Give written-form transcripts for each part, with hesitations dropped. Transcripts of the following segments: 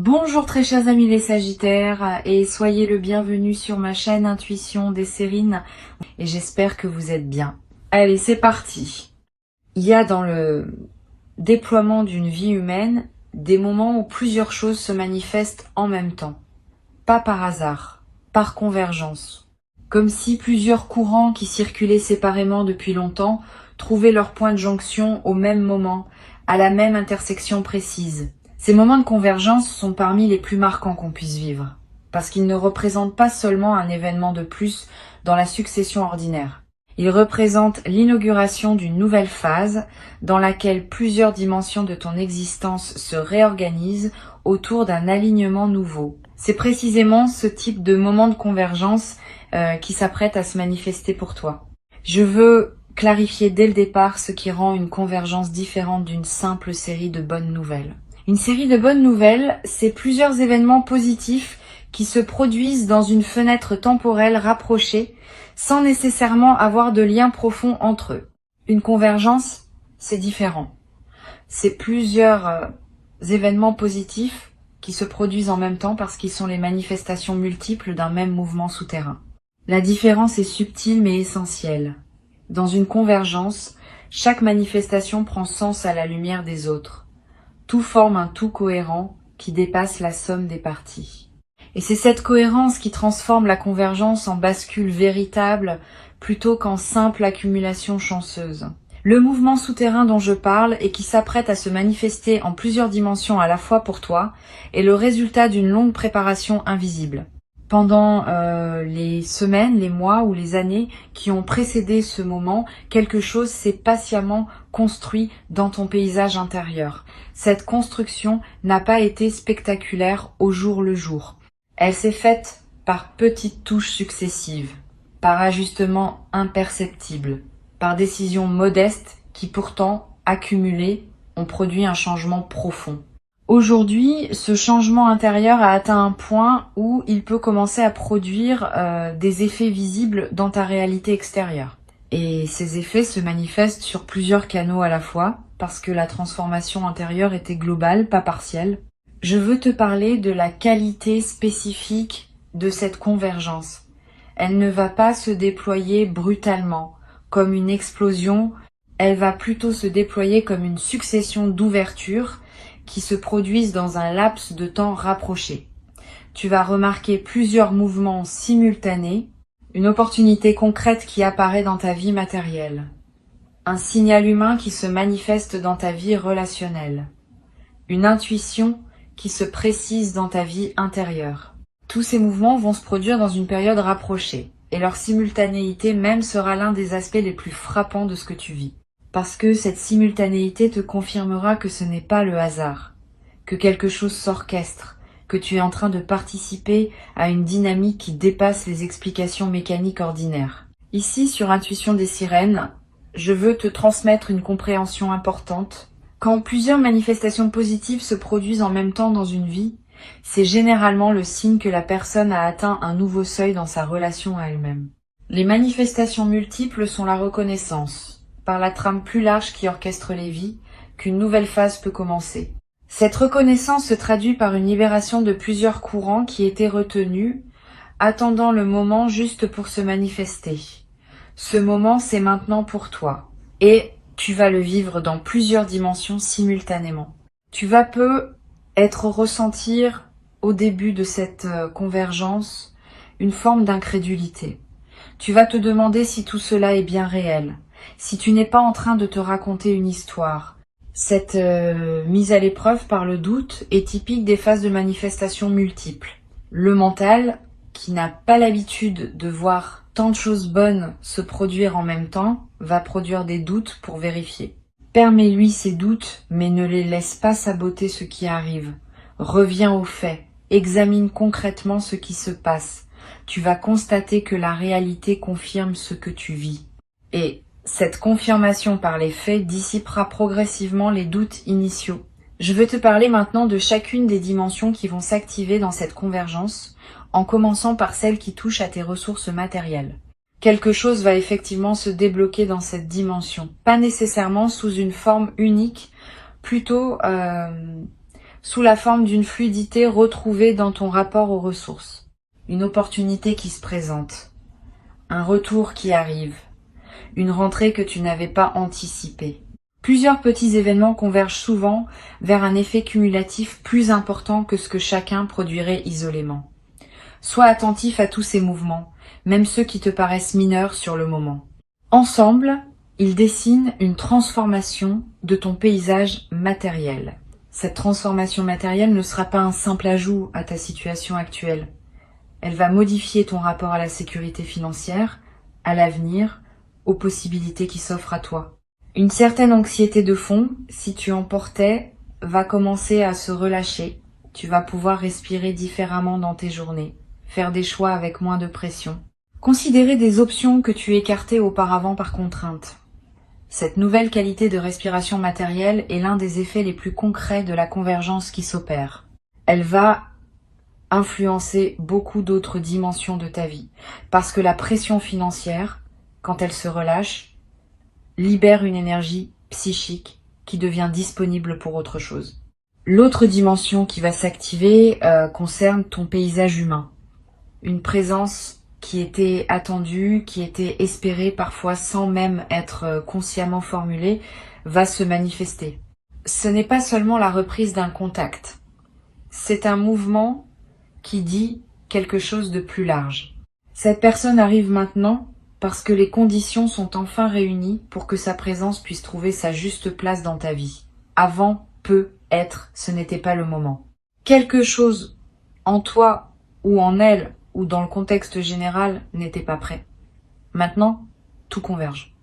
Bonjour très chers amis les Sagittaires et soyez le bienvenu sur ma chaîne Intuition des Sérines et j'espère que vous êtes bien. Allez, c'est parti. Il y a dans le déploiement d'une vie humaine des moments où plusieurs choses se manifestent en même temps. Pas par hasard, par convergence. Comme si plusieurs courants qui circulaient séparément depuis longtemps trouvaient leur point de jonction au même moment, à la même intersection précise. Ces moments de convergence sont parmi les plus marquants qu'on puisse vivre, parce qu'ils ne représentent pas seulement un événement de plus dans la succession ordinaire. Ils représentent l'inauguration d'une nouvelle phase dans laquelle plusieurs dimensions de ton existence se réorganisent autour d'un alignement nouveau. C'est précisément ce type de moment de convergence qui s'apprête à se manifester pour toi. Je veux clarifier dès le départ ce qui rend une convergence différente d'une simple série de bonnes nouvelles. Une série de bonnes nouvelles, c'est plusieurs événements positifs qui se produisent dans une fenêtre temporelle rapprochée sans nécessairement avoir de lien profond entre eux. Une convergence, c'est différent. C'est plusieurs événements positifs qui se produisent en même temps parce qu'ils sont les manifestations multiples d'un même mouvement souterrain. La différence est subtile mais essentielle. Dans une convergence, chaque manifestation prend sens à la lumière des autres. Tout forme un tout cohérent qui dépasse la somme des parties. Et c'est cette cohérence qui transforme la convergence en bascule véritable plutôt qu'en simple accumulation chanceuse. Le mouvement souterrain dont je parle et qui s'apprête à se manifester en plusieurs dimensions à la fois pour toi est le résultat d'une longue préparation invisible. Pendant les semaines, les mois ou les années qui ont précédé ce moment, quelque chose s'est patiemment construit dans ton paysage intérieur. Cette construction n'a pas été spectaculaire au jour le jour. Elle s'est faite par petites touches successives, par ajustements imperceptibles, par décisions modestes qui pourtant, accumulées, ont produit un changement profond. Aujourd'hui, ce changement intérieur a atteint un point où il peut commencer à produire des effets visibles dans ta réalité extérieure. Et ces effets se manifestent sur plusieurs canaux à la fois, parce que la transformation intérieure était globale, pas partielle. Je veux te parler de la qualité spécifique de cette convergence. Elle ne va pas se déployer brutalement, comme une explosion, elle va plutôt se déployer comme une succession d'ouvertures qui se produisent dans un laps de temps rapproché. Tu vas remarquer plusieurs mouvements simultanés, une opportunité concrète qui apparaît dans ta vie matérielle, un signal humain qui se manifeste dans ta vie relationnelle, une intuition qui se précise dans ta vie intérieure. Tous ces mouvements vont se produire dans une période rapprochée, et leur simultanéité même sera l'un des aspects les plus frappants de ce que tu vis. Parce que cette simultanéité te confirmera que ce n'est pas le hasard, que quelque chose s'orchestre, que tu es en train de participer à une dynamique qui dépasse les explications mécaniques ordinaires. Ici, sur Intuition des Sirènes, je veux te transmettre une compréhension importante. Quand plusieurs manifestations positives se produisent en même temps dans une vie, c'est généralement le signe que la personne a atteint un nouveau seuil dans sa relation à elle-même. Les manifestations multiples sont la reconnaissance, par la trame plus large qui orchestre les vies, qu'une nouvelle phase peut commencer. Cette reconnaissance se traduit par une libération de plusieurs courants qui étaient retenus, attendant le moment juste pour se manifester. Ce moment, c'est maintenant pour toi, et tu vas le vivre dans plusieurs dimensions simultanément. Tu vas ressentir au début de cette convergence une forme d'incrédulité. Tu vas te demander si tout cela est bien réel, si tu n'es pas en train de te raconter une histoire. Cette mise à l'épreuve par le doute est typique des phases de manifestation multiples. Le mental, qui n'a pas l'habitude de voir tant de choses bonnes se produire en même temps, va produire des doutes pour vérifier. Permets-lui ces doutes, mais ne les laisse pas saboter ce qui arrive. Reviens aux faits, examine concrètement ce qui se passe. Tu vas constater que la réalité confirme ce que tu vis. Et cette confirmation par les faits dissipera progressivement les doutes initiaux. Je veux te parler maintenant de chacune des dimensions qui vont s'activer dans cette convergence, en commençant par celle qui touche à tes ressources matérielles. Quelque chose va effectivement se débloquer dans cette dimension, pas nécessairement sous une forme unique, plutôt sous la forme d'une fluidité retrouvée dans ton rapport aux ressources. Une opportunité qui se présente, un retour qui arrive, une rentrée que tu n'avais pas anticipée. Plusieurs petits événements convergent souvent vers un effet cumulatif plus important que ce que chacun produirait isolément. Sois attentif à tous ces mouvements, même ceux qui te paraissent mineurs sur le moment. Ensemble, ils dessinent une transformation de ton paysage matériel. Cette transformation matérielle ne sera pas un simple ajout à ta situation actuelle. Elle va modifier ton rapport à la sécurité financière, à l'avenir, aux possibilités qui s'offrent à toi. Une certaine anxiété de fond, si tu en portais, va commencer à se relâcher. Tu vas pouvoir respirer différemment dans tes journées, faire des choix avec moins de pression. Considérer des options que tu écartais auparavant par contrainte. Cette nouvelle qualité de respiration matérielle est l'un des effets les plus concrets de la convergence qui s'opère. Elle va influencer beaucoup d'autres dimensions de ta vie, parce que la pression financière, quand elle se relâche, libère une énergie psychique qui devient disponible pour autre chose. L'autre dimension qui va s'activer concerne ton paysage humain. Une présence qui était attendue, qui était espérée parfois sans même être consciemment formulée, va se manifester. Ce n'est pas seulement la reprise d'un contact. C'est un mouvement qui dit quelque chose de plus large. Cette personne arrive maintenant parce que les conditions sont enfin réunies pour que sa présence puisse trouver sa juste place dans ta vie. Avant, peut-être, ce n'était pas le moment. Quelque chose en toi ou en elle ou dans le contexte général n'était pas prêt. Maintenant, tout converge.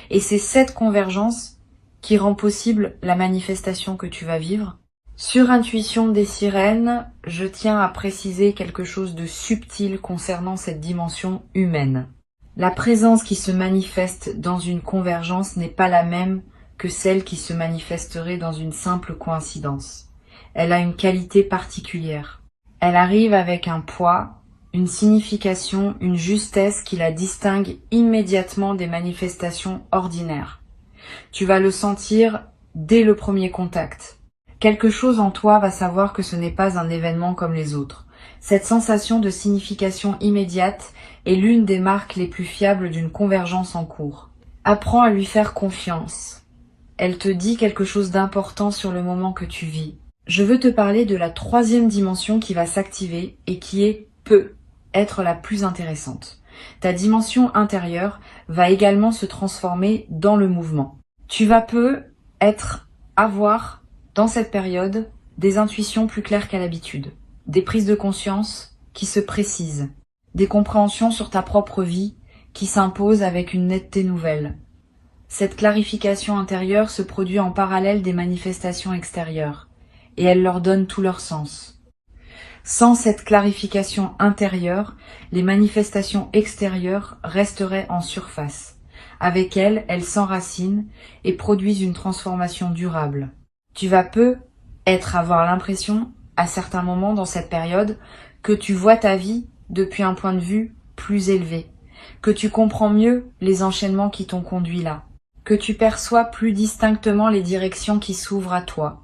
Et c'est cette convergence qui rend possible la manifestation que tu vas vivre. Sur Intuition des sirènes, je tiens à préciser quelque chose de subtil concernant cette dimension humaine. La présence qui se manifeste dans une convergence n'est pas la même que celle qui se manifesterait dans une simple coïncidence. Elle a une qualité particulière. Elle arrive avec un poids, une signification, une justesse qui la distingue immédiatement des manifestations ordinaires. Tu vas le sentir dès le premier contact. Quelque chose en toi va savoir que ce n'est pas un événement comme les autres. Cette sensation de signification immédiate est l'une des marques les plus fiables d'une convergence en cours. Apprends à lui faire confiance. Elle te dit quelque chose d'important sur le moment que tu vis. Je veux te parler de la troisième dimension qui va s'activer et qui peut être la plus intéressante. Ta dimension intérieure va également se transformer dans le mouvement. Tu vas avoir dans cette période des intuitions plus claires qu'à l'habitude, des prises de conscience qui se précisent, des compréhensions sur ta propre vie qui s'imposent avec une netteté nouvelle. Cette clarification intérieure se produit en parallèle des manifestations extérieures, et elle leur donne tout leur sens. Sans cette clarification intérieure, les manifestations extérieures resteraient en surface. Avec elles, elles s'enracinent et produisent une transformation durable. Tu vas avoir l'impression, à certains moments dans cette période, que tu vois ta vie depuis un point de vue plus élevé, que tu comprends mieux les enchaînements qui t'ont conduit là, que tu perçois plus distinctement les directions qui s'ouvrent à toi.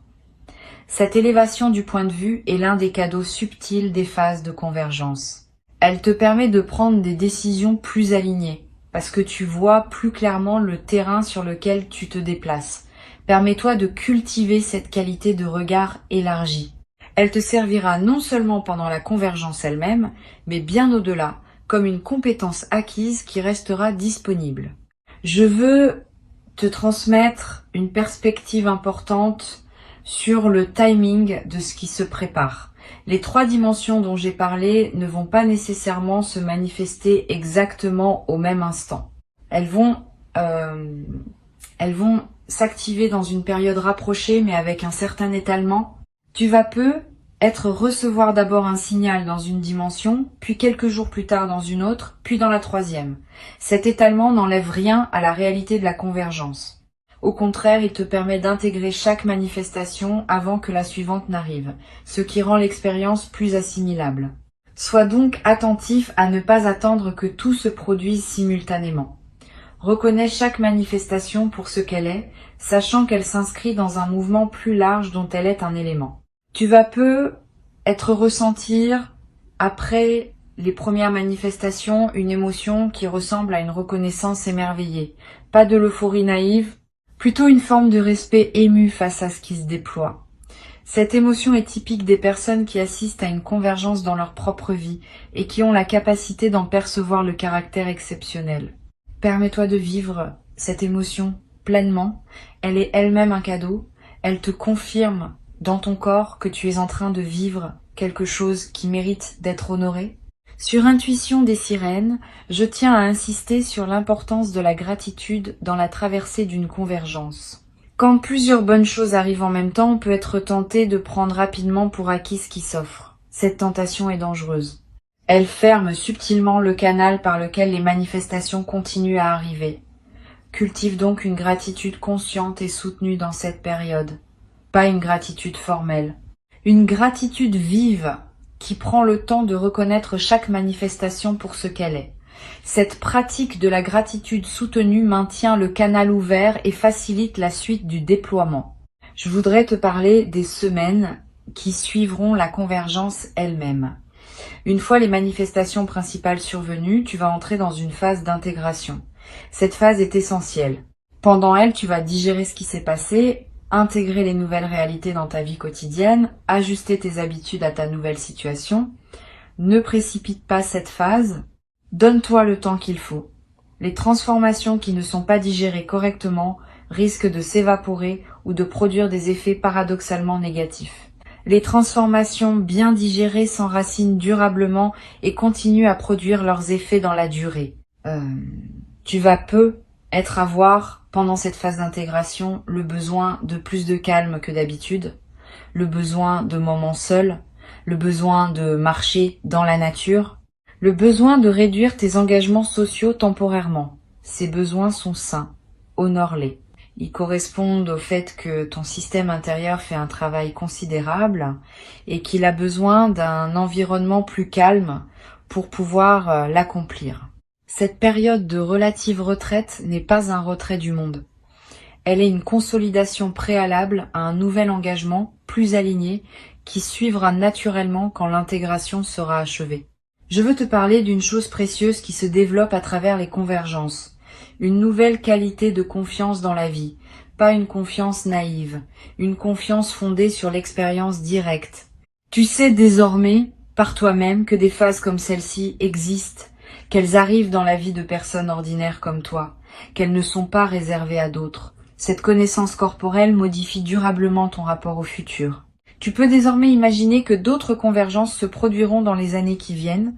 Cette élévation du point de vue est l'un des cadeaux subtils des phases de convergence. Elle te permet de prendre des décisions plus alignées, parce que tu vois plus clairement le terrain sur lequel tu te déplaces. Permets-toi de cultiver cette qualité de regard élargi. Elle te servira non seulement pendant la convergence elle-même, mais bien au-delà, comme une compétence acquise qui restera disponible. Je veux te transmettre une perspective importante sur le timing de ce qui se prépare. Les trois dimensions dont j'ai parlé ne vont pas nécessairement se manifester exactement au même instant. Elles vont s'activer dans une période rapprochée mais avec un certain étalement. Tu vas recevoir d'abord un signal dans une dimension, puis quelques jours plus tard dans une autre, puis dans la troisième. Cet étalement n'enlève rien à la réalité de la convergence. Au contraire, il te permet d'intégrer chaque manifestation avant que la suivante n'arrive, ce qui rend l'expérience plus assimilable. Sois donc attentif à ne pas attendre que tout se produise simultanément. Reconnais chaque manifestation pour ce qu'elle est, sachant qu'elle s'inscrit dans un mouvement plus large dont elle est un élément. Tu vas peu être ressentir, après les premières manifestations, une émotion qui ressemble à une reconnaissance émerveillée. Pas de l'euphorie naïve, plutôt une forme de respect ému face à ce qui se déploie. Cette émotion est typique des personnes qui assistent à une convergence dans leur propre vie et qui ont la capacité d'en percevoir le caractère exceptionnel. Permets-toi de vivre cette émotion pleinement. Elle est elle-même un cadeau. Elle te confirme dans ton corps que tu es en train de vivre quelque chose qui mérite d'être honoré. Sur Intuition des sirènes, je tiens à insister sur l'importance de la gratitude dans la traversée d'une convergence. Quand plusieurs bonnes choses arrivent en même temps, on peut être tenté de prendre rapidement pour acquis ce qui s'offre. Cette tentation est dangereuse. Elle ferme subtilement le canal par lequel les manifestations continuent à arriver. Cultive donc une gratitude consciente et soutenue dans cette période. Pas une gratitude formelle. Une gratitude vive qui prend le temps de reconnaître chaque manifestation pour ce qu'elle est. Cette pratique de la gratitude soutenue maintient le canal ouvert et facilite la suite du déploiement. Je voudrais te parler des semaines qui suivront la convergence elle-même. Une fois les manifestations principales survenues, tu vas entrer dans une phase d'intégration. Cette phase est essentielle. Pendant elle, tu vas digérer ce qui s'est passé, intégrer les nouvelles réalités dans ta vie quotidienne, ajuster tes habitudes à ta nouvelle situation. Ne précipite pas cette phase. Donne-toi le temps qu'il faut. Les transformations qui ne sont pas digérées correctement risquent de s'évaporer ou de produire des effets paradoxalement négatifs. Les transformations bien digérées s'enracinent durablement et continuent à produire leurs effets dans la durée. Tu vas peu être à voir, pendant cette phase d'intégration, le besoin de plus de calme que d'habitude, le besoin de moments seuls, le besoin de marcher dans la nature, le besoin de réduire tes engagements sociaux temporairement. Ces besoins sont sains. Honore-les. Ils correspondent au fait que ton système intérieur fait un travail considérable et qu'il a besoin d'un environnement plus calme pour pouvoir l'accomplir. Cette période de relative retraite n'est pas un retrait du monde. Elle est une consolidation préalable à un nouvel engagement plus aligné qui suivra naturellement quand l'intégration sera achevée. Je veux te parler d'une chose précieuse qui se développe à travers les convergences. Une nouvelle qualité de confiance dans la vie. Pas une confiance naïve. Une confiance fondée sur l'expérience directe. Tu sais désormais, par toi-même, que des phases comme celle-ci existent, qu'elles arrivent dans la vie de personnes ordinaires comme toi, qu'elles ne sont pas réservées à d'autres. Cette connaissance corporelle modifie durablement ton rapport au futur. Tu peux désormais imaginer que d'autres convergences se produiront dans les années qui viennent,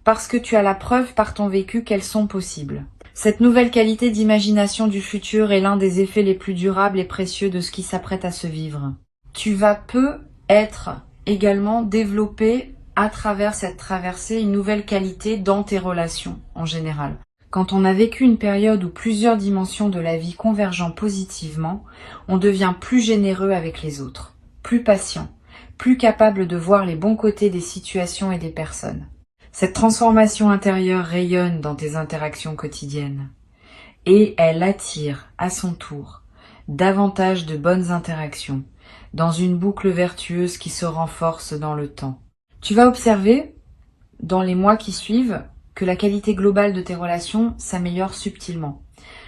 parce que tu as la preuve par ton vécu qu'elles sont possibles. Cette nouvelle qualité d'imagination du futur est l'un des effets les plus durables et précieux de ce qui s'apprête à se vivre. Tu vas peu être également développé à travers cette traversée une nouvelle qualité dans tes relations en général. Quand on a vécu une période où plusieurs dimensions de la vie convergent positivement, on devient plus généreux avec les autres, plus patient, plus capable de voir les bons côtés des situations et des personnes. Cette transformation intérieure rayonne dans tes interactions quotidiennes et elle attire à son tour davantage de bonnes interactions dans une boucle vertueuse qui se renforce dans le temps. Tu vas observer, dans les mois qui suivent, que la qualité globale de tes relations s'améliore subtilement.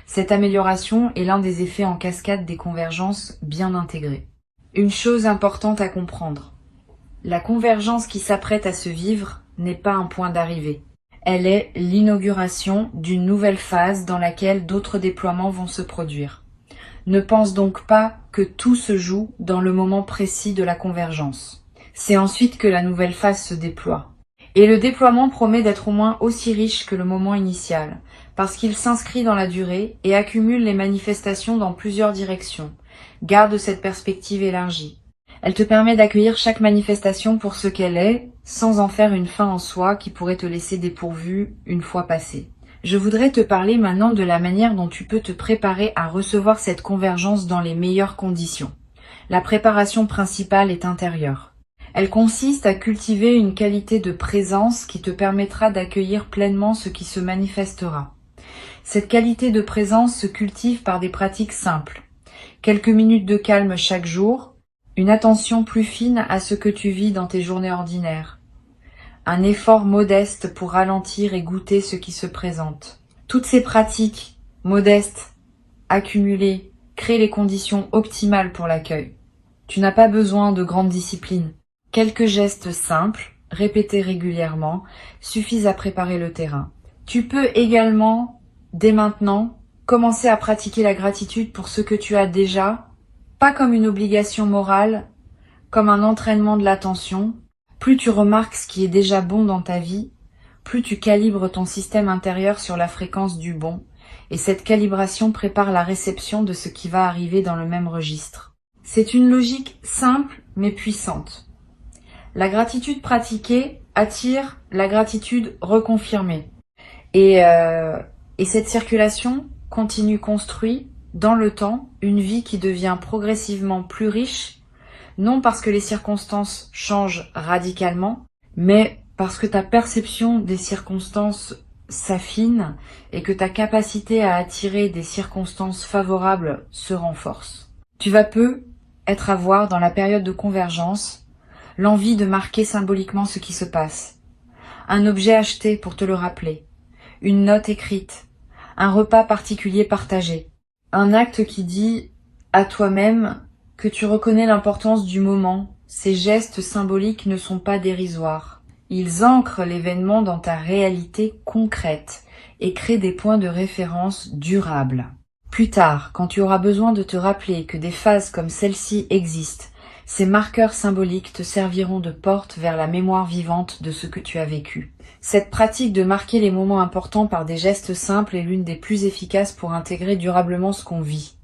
Cette amélioration est l'un des effets en cascade des convergences bien intégrées. Une chose importante à comprendre, la convergence qui s'apprête à se vivre n'est pas un point d'arrivée. Elle est l'inauguration d'une nouvelle phase dans laquelle d'autres déploiements vont se produire. Ne pense donc pas que tout se joue dans le moment précis de la convergence. C'est ensuite que la nouvelle phase se déploie. Et le déploiement promet d'être au moins aussi riche que le moment initial, parce qu'il s'inscrit dans la durée et accumule les manifestations dans plusieurs directions. Garde cette perspective élargie. Elle te permet d'accueillir chaque manifestation pour ce qu'elle est, sans en faire une fin en soi qui pourrait te laisser dépourvu une fois passée. Je voudrais te parler maintenant de la manière dont tu peux te préparer à recevoir cette convergence dans les meilleures conditions. La préparation principale est intérieure. Elle consiste à cultiver une qualité de présence qui te permettra d'accueillir pleinement ce qui se manifestera. Cette qualité de présence se cultive par des pratiques simples. Quelques minutes de calme chaque jour, une attention plus fine à ce que tu vis dans tes journées ordinaires, un effort modeste pour ralentir et goûter ce qui se présente. Toutes ces pratiques modestes, accumulées, créent les conditions optimales pour l'accueil. Tu n'as pas besoin de grande discipline. Quelques gestes simples, répétés régulièrement, suffisent à préparer le terrain. Tu peux également, dès maintenant, commencer à pratiquer la gratitude pour ce que tu as déjà, pas comme une obligation morale, comme un entraînement de l'attention. Plus tu remarques ce qui est déjà bon dans ta vie, plus tu calibres ton système intérieur sur la fréquence du bon, et cette calibration prépare la réception de ce qui va arriver dans le même registre. C'est une logique simple mais puissante. La gratitude pratiquée attire la gratitude reconfirmée. Et cette circulation continue construit dans le temps une vie qui devient progressivement plus riche, non parce que les circonstances changent radicalement, mais parce que ta perception des circonstances s'affine et que ta capacité à attirer des circonstances favorables se renforce. Tu vas peu être à voir dans la période de convergence l'envie de marquer symboliquement ce qui se passe. Un objet acheté pour te le rappeler, une note écrite, un repas particulier partagé, un acte qui dit à toi-même que tu reconnais l'importance du moment. Ces gestes symboliques ne sont pas dérisoires. Ils ancrent l'événement dans ta réalité concrète et créent des points de référence durables. Plus tard, quand tu auras besoin de te rappeler que des phases comme celle-ci existent, ces marqueurs symboliques te serviront de porte vers la mémoire vivante de ce que tu as vécu. Cette pratique de marquer les moments importants par des gestes simples est l'une des plus efficaces pour intégrer durablement ce qu'on vit.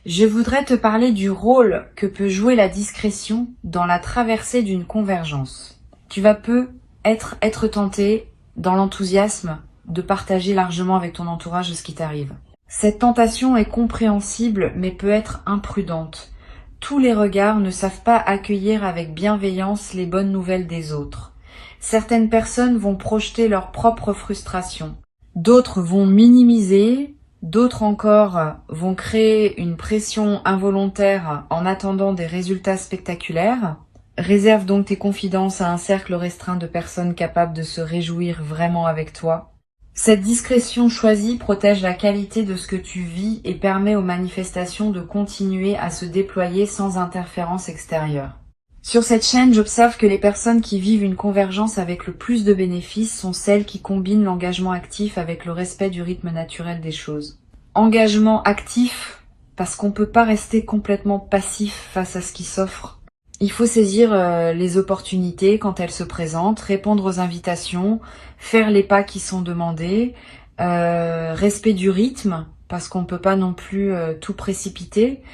Je voudrais te parler du rôle que peut jouer la discrétion dans la traversée d'une convergence. Tu vas peu être tenté, dans l'enthousiasme, de partager largement avec ton entourage ce qui t'arrive. Cette tentation est compréhensible mais peut être imprudente. Tous les regards ne savent pas accueillir avec bienveillance les bonnes nouvelles des autres. Certaines personnes vont projeter leur propre frustration. D'autres vont minimiser, d'autres encore vont créer une pression involontaire en attendant des résultats spectaculaires. Réserve donc tes confidences à un cercle restreint de personnes capables de se réjouir vraiment avec toi. Cette discrétion choisie protège la qualité de ce que tu vis et permet aux manifestations de continuer à se déployer sans interférence extérieure. Sur cette chaîne, j'observe que les personnes qui vivent une convergence avec le plus de bénéfices sont celles qui combinent l'engagement actif avec le respect du rythme naturel des choses. Engagement actif, parce qu'on ne peut pas rester complètement passif face à ce qui s'offre. Il faut saisir les opportunités quand elles se présentent, répondre aux invitations, faire les pas qui sont demandés, respect du rythme, parce qu'on ne peut pas non plus tout précipiter.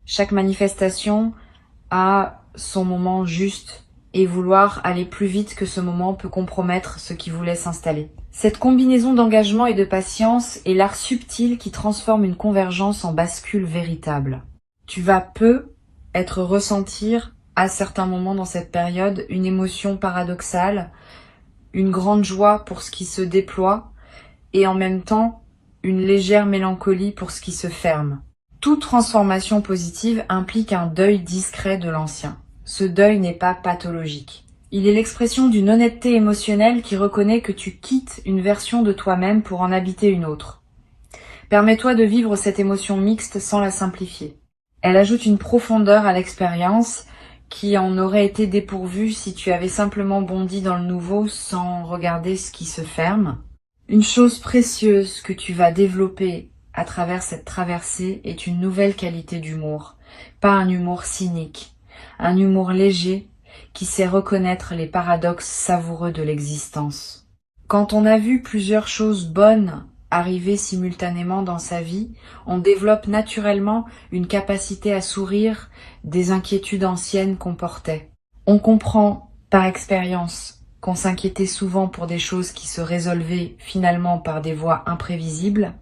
Chaque manifestation a son moment juste et vouloir aller plus vite que ce moment peut compromettre ce qui voulait s'installer. Cette combinaison d'engagement et de patience est l'art subtil qui transforme une convergence en bascule véritable. Tu vas peu ressentir à certains moments dans cette période une émotion paradoxale, une grande joie pour ce qui se déploie et en même temps une légère mélancolie pour ce qui se ferme. Toute transformation positive implique un deuil discret de l'ancien. Ce deuil n'est pas pathologique. Il est l'expression d'une honnêteté émotionnelle qui reconnaît que tu quittes une version de toi-même pour en habiter une autre. Permets-toi de vivre cette émotion mixte sans la simplifier. Elle ajoute une profondeur à l'expérience qui en aurait été dépourvue si tu avais simplement bondi dans le nouveau sans regarder ce qui se ferme. Une chose précieuse que tu vas développer à travers cette traversée est une nouvelle qualité d'humour, pas un humour cynique, un humour léger qui sait reconnaître les paradoxes savoureux de l'existence. Quand on a vu plusieurs choses bonnes arriver simultanément dans sa vie, on développe naturellement une capacité à sourire des inquiétudes anciennes qu'on portait. On comprend par expérience qu'on s'inquiétait souvent pour des choses qui se résolvaient finalement par des voies imprévisibles.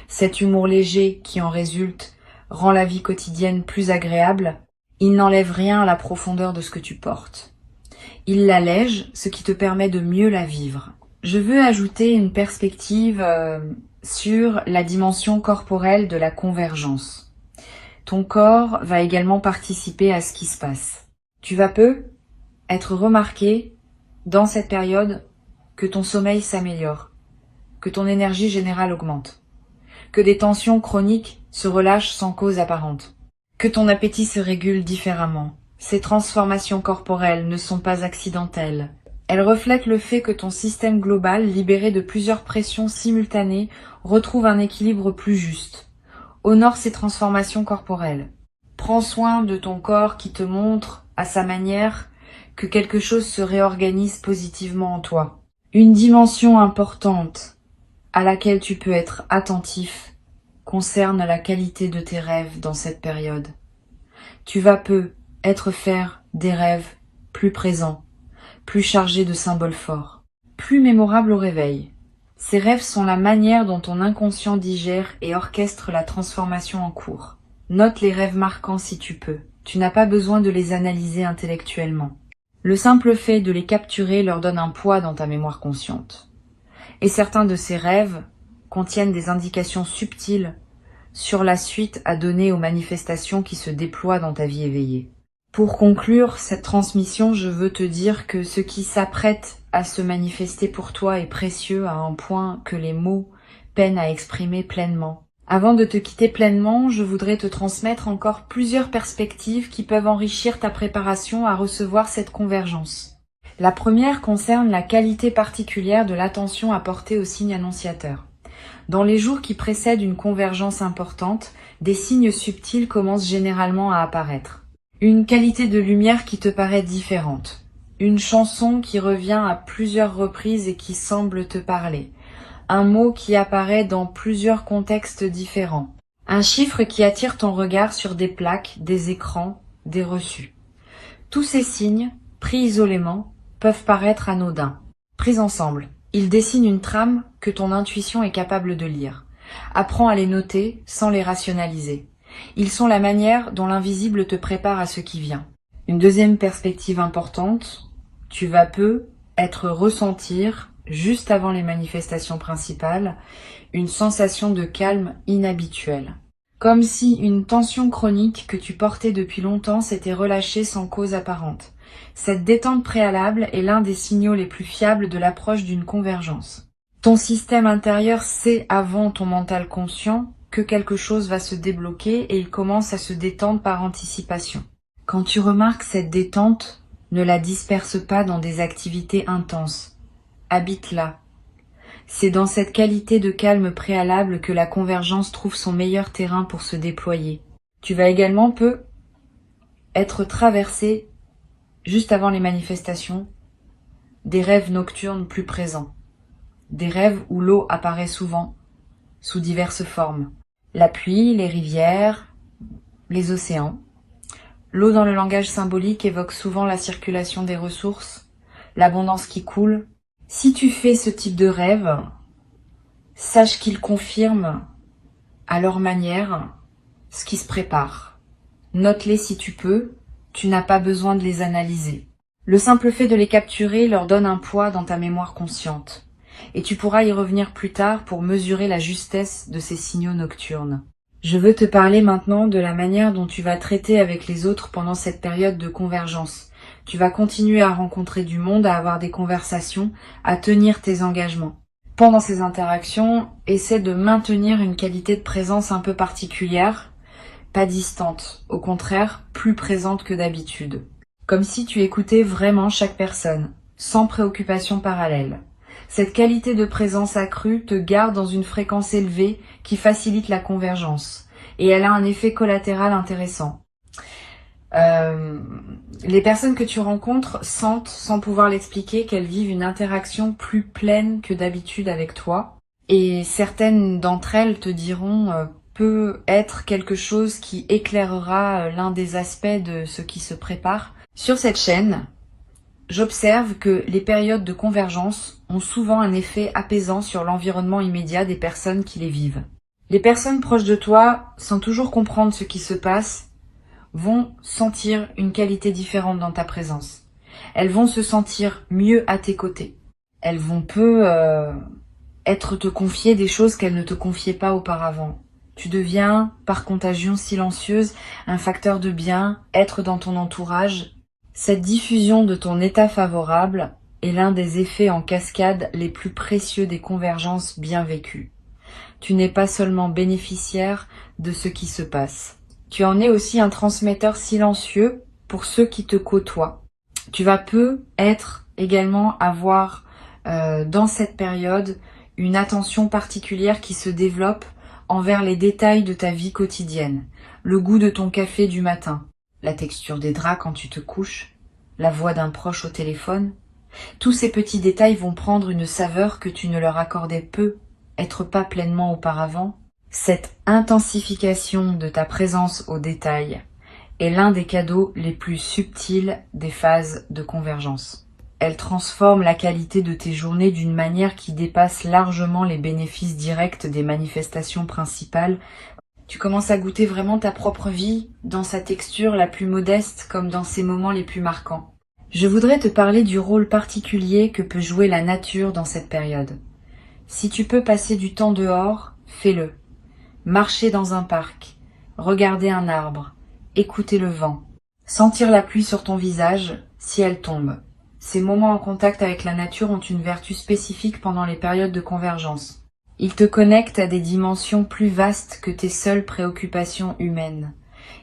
Cet humour léger qui en résulte rend la vie quotidienne plus agréable. Il n'enlève rien à la profondeur de ce que tu portes. Il l'allège, ce qui te permet de mieux la vivre. Je veux ajouter une perspective sur la dimension corporelle de la convergence. Ton corps va également participer à ce qui se passe. Tu vas peu être remarqué dans cette période que ton sommeil s'améliore, que ton énergie générale augmente, que des tensions chroniques se relâchent sans cause apparente, que ton appétit se régule différemment. Ces transformations corporelles ne sont pas accidentelles. Elles reflètent le fait que ton système global, libéré de plusieurs pressions simultanées, retrouve un équilibre plus juste. Honore ces transformations corporelles. Prends soin de ton corps qui te montre, à sa manière, que quelque chose se réorganise positivement en toi. Une dimension importante à laquelle tu peux être attentif concerne la qualité de tes rêves dans cette période. Tu vas peu faire des rêves plus présents, plus chargés de symboles forts, plus mémorables au réveil. Ces rêves sont la manière dont ton inconscient digère et orchestre la transformation en cours. Note les rêves marquants si tu peux. Tu n'as pas besoin de les analyser intellectuellement. Le simple fait de les capturer leur donne un poids dans ta mémoire consciente. Et certains de ces rêves contiennent des indications subtiles sur la suite à donner aux manifestations qui se déploient dans ta vie éveillée. Pour conclure cette transmission, je veux te dire que ce qui s'apprête à se manifester pour toi est précieux à un point que les mots peinent à exprimer pleinement. Avant de te quitter pleinement, je voudrais te transmettre encore plusieurs perspectives qui peuvent enrichir ta préparation à recevoir cette convergence. La première concerne la qualité particulière de l'attention apportée aux signes annonciateurs. Dans les jours qui précèdent une convergence importante, des signes subtils commencent généralement à apparaître. Une qualité de lumière qui te paraît différente. Une chanson qui revient à plusieurs reprises et qui semble te parler. Un mot qui apparaît dans plusieurs contextes différents. Un chiffre qui attire ton regard sur des plaques, des écrans, des reçus. Tous ces signes, pris isolément, peuvent paraître anodins. Pris ensemble, ils dessinent une trame que ton intuition est capable de lire. Apprends à les noter sans les rationaliser. Ils sont la manière dont l'invisible te prépare à ce qui vient. Une deuxième perspective importante, tu vas peu ressentir, juste avant les manifestations principales, une sensation de calme inhabituelle. Comme si une tension chronique que tu portais depuis longtemps s'était relâchée sans cause apparente. Cette détente préalable est l'un des signaux les plus fiables de l'approche d'une convergence. Ton système intérieur sait avant ton mental conscient que quelque chose va se débloquer et il commence à se détendre par anticipation. Quand tu remarques cette détente, ne la disperse pas dans des activités intenses. Habite-la. C'est dans cette qualité de calme préalable que la convergence trouve son meilleur terrain pour se déployer. Tu vas également être traversé, juste avant les manifestations, des rêves nocturnes plus présents. Des rêves où l'eau apparaît souvent, sous diverses formes. La pluie, les rivières, les océans. L'eau dans le langage symbolique évoque souvent la circulation des ressources, l'abondance qui coule. Si tu fais ce type de rêve, sache qu'ils confirment, à leur manière, ce qui se prépare. Note-les si tu peux, tu n'as pas besoin de les analyser. Le simple fait de les capturer leur donne un poids dans ta mémoire consciente. Et tu pourras y revenir plus tard pour mesurer la justesse de ces signaux nocturnes. Je veux te parler maintenant de la manière dont tu vas traiter avec les autres pendant cette période de convergence. Tu vas continuer à rencontrer du monde, à avoir des conversations, à tenir tes engagements. Pendant ces interactions, essaie de maintenir une qualité de présence un peu particulière, pas distante, au contraire, plus présente que d'habitude. Comme si tu écoutais vraiment chaque personne, sans préoccupation parallèle. Cette qualité de présence accrue te garde dans une fréquence élevée qui facilite la convergence. Et elle a un effet collatéral intéressant. Les personnes que tu rencontres sentent, sans pouvoir l'expliquer, qu'elles vivent une interaction plus pleine que d'habitude avec toi. Et certaines d'entre elles te diront peut être quelque chose qui éclairera l'un des aspects de ce qui se prépare. Sur cette chaîne, j'observe que les périodes de convergence ont souvent un effet apaisant sur l'environnement immédiat des personnes qui les vivent. Les personnes proches de toi, sans toujours comprendre ce qui se passe, vont sentir une qualité différente dans ta présence. Elles vont se sentir mieux à tes côtés. Elles vont te confier des choses qu'elles ne te confiaient pas auparavant. Tu deviens, par contagion silencieuse, un facteur de bien, être dans ton entourage. Cette diffusion de ton état favorable est l'un des effets en cascade les plus précieux des convergences bien vécues. Tu n'es pas seulement bénéficiaire de ce qui se passe. Tu en es aussi un transmetteur silencieux pour ceux qui te côtoient. Tu vas être également avoir dans cette période une attention particulière qui se développe envers les détails de ta vie quotidienne. Le goût de ton café du matin, la texture des draps quand tu te couches, la voix d'un proche au téléphone. Tous ces petits détails vont prendre une saveur que tu ne leur accordais peu, être pas pleinement auparavant. Cette intensification de ta présence aux détails est l'un des cadeaux les plus subtils des phases de convergence. Elle transforme la qualité de tes journées d'une manière qui dépasse largement les bénéfices directs des manifestations principales. Tu commences à goûter vraiment ta propre vie dans sa texture la plus modeste comme dans ses moments les plus marquants. Je voudrais te parler du rôle particulier que peut jouer la nature dans cette période. Si tu peux passer du temps dehors, fais-le. Marcher dans un parc, regarder un arbre, écouter le vent, sentir la pluie sur ton visage si elle tombe. Ces moments en contact avec la nature ont une vertu spécifique pendant les périodes de convergence. Ils te connectent à des dimensions plus vastes que tes seules préoccupations humaines.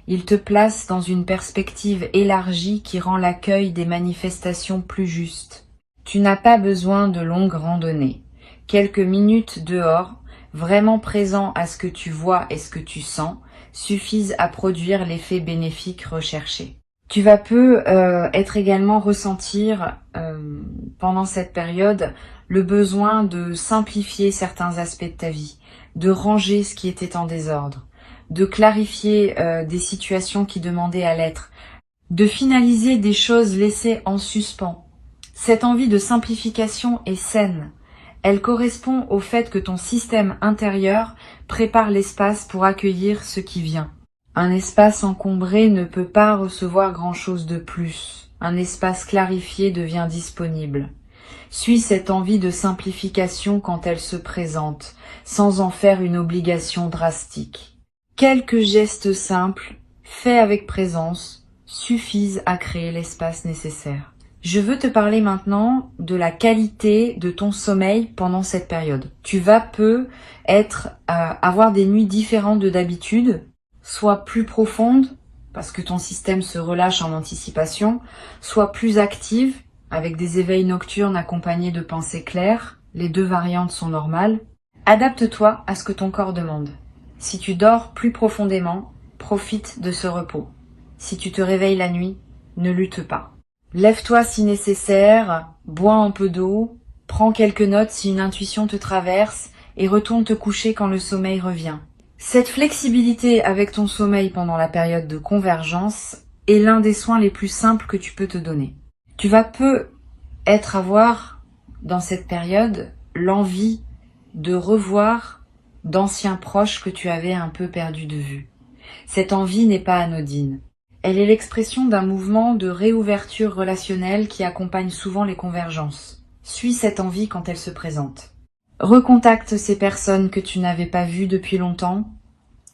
Ils te placent dans une perspective élargie qui rend l'accueil des manifestations plus juste. Tu n'as pas besoin de longues randonnées. Quelques minutes dehors, vraiment présent à ce que tu vois et ce que tu sens, suffisent à produire l'effet bénéfique recherché. Tu vas être également ressentir pendant cette période le besoin de simplifier certains aspects de ta vie, de ranger ce qui était en désordre, de clarifier des situations qui demandaient à l'être, de finaliser des choses laissées en suspens. Cette envie de simplification est saine. Elle correspond au fait que ton système intérieur prépare l'espace pour accueillir ce qui vient. Un espace encombré ne peut pas recevoir grand-chose de plus. Un espace clarifié devient disponible. Suis cette envie de simplification quand elle se présente, sans en faire une obligation drastique. Quelques gestes simples, faits avec présence, suffisent à créer l'espace nécessaire. Je veux te parler maintenant de la qualité de ton sommeil pendant cette période. Tu vas avoir des nuits différentes de d'habitude, soit plus profonde, parce que ton système se relâche en anticipation, soit plus active, avec des éveils nocturnes accompagnés de pensées claires. Les deux variantes sont normales. Adapte-toi à ce que ton corps demande. Si tu dors plus profondément, profite de ce repos. Si tu te réveilles la nuit, ne lutte pas. Lève-toi si nécessaire, bois un peu d'eau, prends quelques notes si une intuition te traverse et retourne te coucher quand le sommeil revient. Cette flexibilité avec ton sommeil pendant la période de convergence est l'un des soins les plus simples que tu peux te donner. Tu vas avoir dans cette période l'envie de revoir d'anciens proches que tu avais un peu perdus de vue. Cette envie n'est pas anodine. Elle est l'expression d'un mouvement de réouverture relationnelle qui accompagne souvent les convergences. Suis cette envie quand elle se présente. Recontacte ces personnes que tu n'avais pas vues depuis longtemps.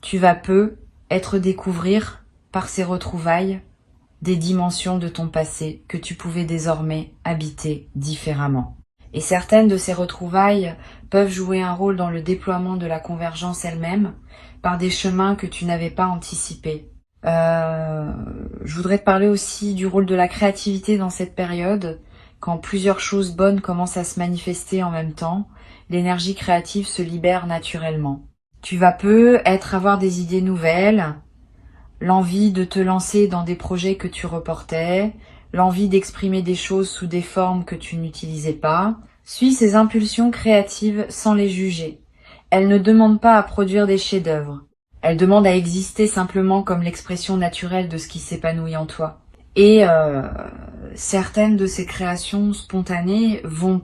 Tu vas découvrir, par ces retrouvailles, des dimensions de ton passé que tu pouvais désormais habiter différemment. Et certaines de ces retrouvailles peuvent jouer un rôle dans le déploiement de la convergence elle-même, par des chemins que tu n'avais pas anticipés. Je voudrais te parler aussi du rôle de la créativité dans cette période. Quand plusieurs choses bonnes commencent à se manifester en même temps, l'énergie créative se libère naturellement. Tu vas avoir des idées nouvelles, l'envie de te lancer dans des projets que tu reportais, l'envie d'exprimer des choses sous des formes que tu n'utilisais pas. Suis ces impulsions créatives sans les juger. Elles ne demandent pas à produire des chefs-d'œuvre. Elles demandent à exister simplement comme l'expression naturelle de ce qui s'épanouit en toi. Et certaines de ces créations spontanées vont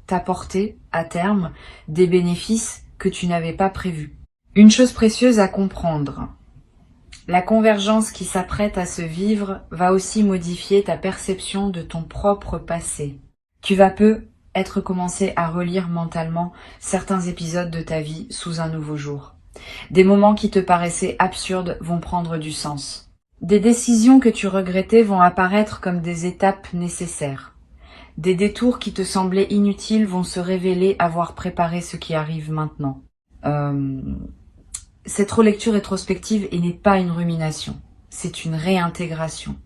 t'apporter à terme des bénéfices que tu n'avais pas prévus. Une chose précieuse à comprendre. La convergence qui s'apprête à se vivre va aussi modifier ta perception de ton propre passé. Tu vas commencer à relire mentalement certains épisodes de ta vie sous un nouveau jour. Des moments qui te paraissaient absurdes vont prendre du sens. Des décisions que tu regrettais vont apparaître comme des étapes nécessaires. Des détours qui te semblaient inutiles vont se révéler avoir préparé ce qui arrive maintenant. Cette relecture rétrospective n'est pas une rumination, c'est une réintégration.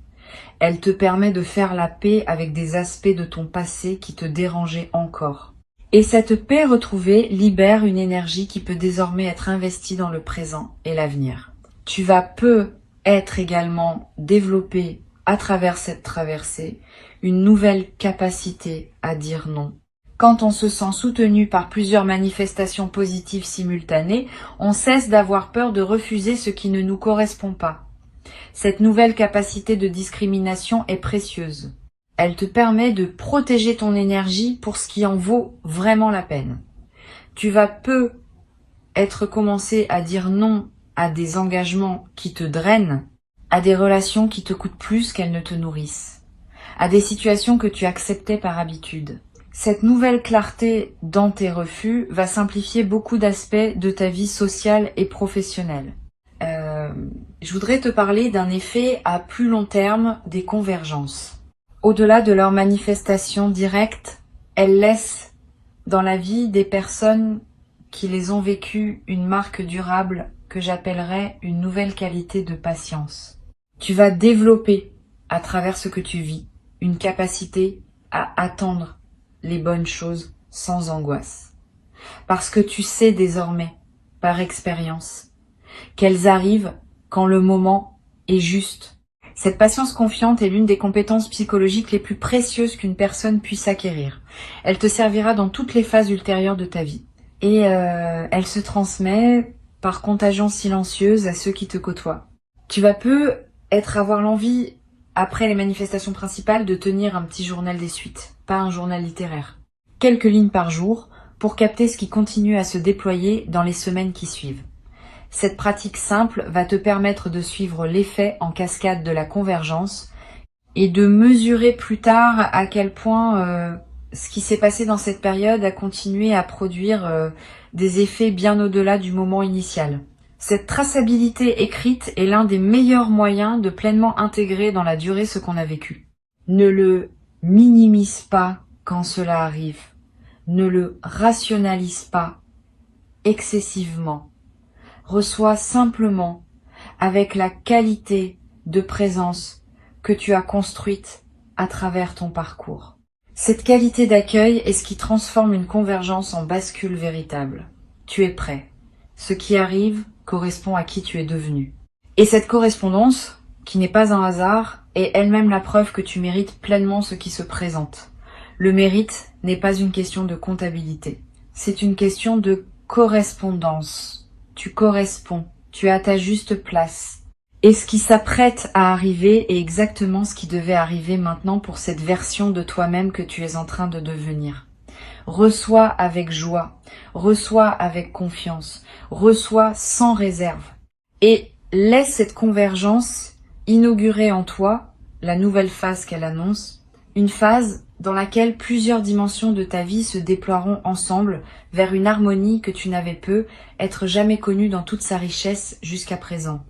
Elle te permet de faire la paix avec des aspects de ton passé qui te dérangeaient encore. Et cette paix retrouvée libère une énergie qui peut désormais être investie dans le présent et l'avenir. Tu vas peut-être également développer à travers cette traversée une nouvelle capacité à dire non. Quand on se sent soutenu par plusieurs manifestations positives simultanées, on cesse d'avoir peur de refuser ce qui ne nous correspond pas. Cette nouvelle capacité de discrimination est précieuse. Elle te permet de protéger ton énergie pour ce qui en vaut vraiment la peine. Tu vas peut-être commencer à dire non à des engagements qui te drainent, à des relations qui te coûtent plus qu'elles ne te nourrissent, à des situations que tu acceptais par habitude. Cette nouvelle clarté dans tes refus va simplifier beaucoup d'aspects de ta vie sociale et professionnelle. Je voudrais te parler d'un effet à plus long terme des convergences. Au-delà de leur manifestation directe, elles laissent dans la vie des personnes qui les ont vécues une marque durable que j'appellerais une nouvelle qualité de patience. Tu vas développer, à travers ce que tu vis, une capacité à attendre les bonnes choses sans angoisse. Parce que tu sais désormais, par expérience, qu'elles arrivent quand le moment est juste. Cette patience confiante est l'une des compétences psychologiques les plus précieuses qu'une personne puisse acquérir. Elle te servira dans toutes les phases ultérieures de ta vie. Et elle se transmet par contagion silencieuse à ceux qui te côtoient. Tu vas peut-être avoir l'envie, après les manifestations principales, de tenir un petit journal des suites, pas un journal littéraire. Quelques lignes par jour pour capter ce qui continue à se déployer dans les semaines qui suivent. Cette pratique simple va te permettre de suivre l'effet en cascade de la convergence et de mesurer plus tard à quel point ce qui s'est passé dans cette période a continué à produire des effets bien au-delà du moment initial. Cette traçabilité écrite est l'un des meilleurs moyens de pleinement intégrer dans la durée ce qu'on a vécu. Ne le minimise pas quand cela arrive. Ne le rationalise pas excessivement. Reçois simplement avec la qualité de présence que tu as construite à travers ton parcours. Cette qualité d'accueil est ce qui transforme une convergence en bascule véritable. Tu es prêt. Ce qui arrive correspond à qui tu es devenu. Et cette correspondance, qui n'est pas un hasard, est elle-même la preuve que tu mérites pleinement ce qui se présente. Le mérite n'est pas une question de comptabilité. C'est une question de correspondance. Tu corresponds, tu as ta juste place. Et ce qui s'apprête à arriver est exactement ce qui devait arriver maintenant pour cette version de toi-même que tu es en train de devenir. Reçois avec joie, reçois avec confiance, reçois sans réserve. Et laisse cette convergence inaugurer en toi la nouvelle phase qu'elle annonce, une phase dans laquelle plusieurs dimensions de ta vie se déploieront ensemble vers une harmonie que tu n'avais peut-être jamais connue dans toute sa richesse jusqu'à présent.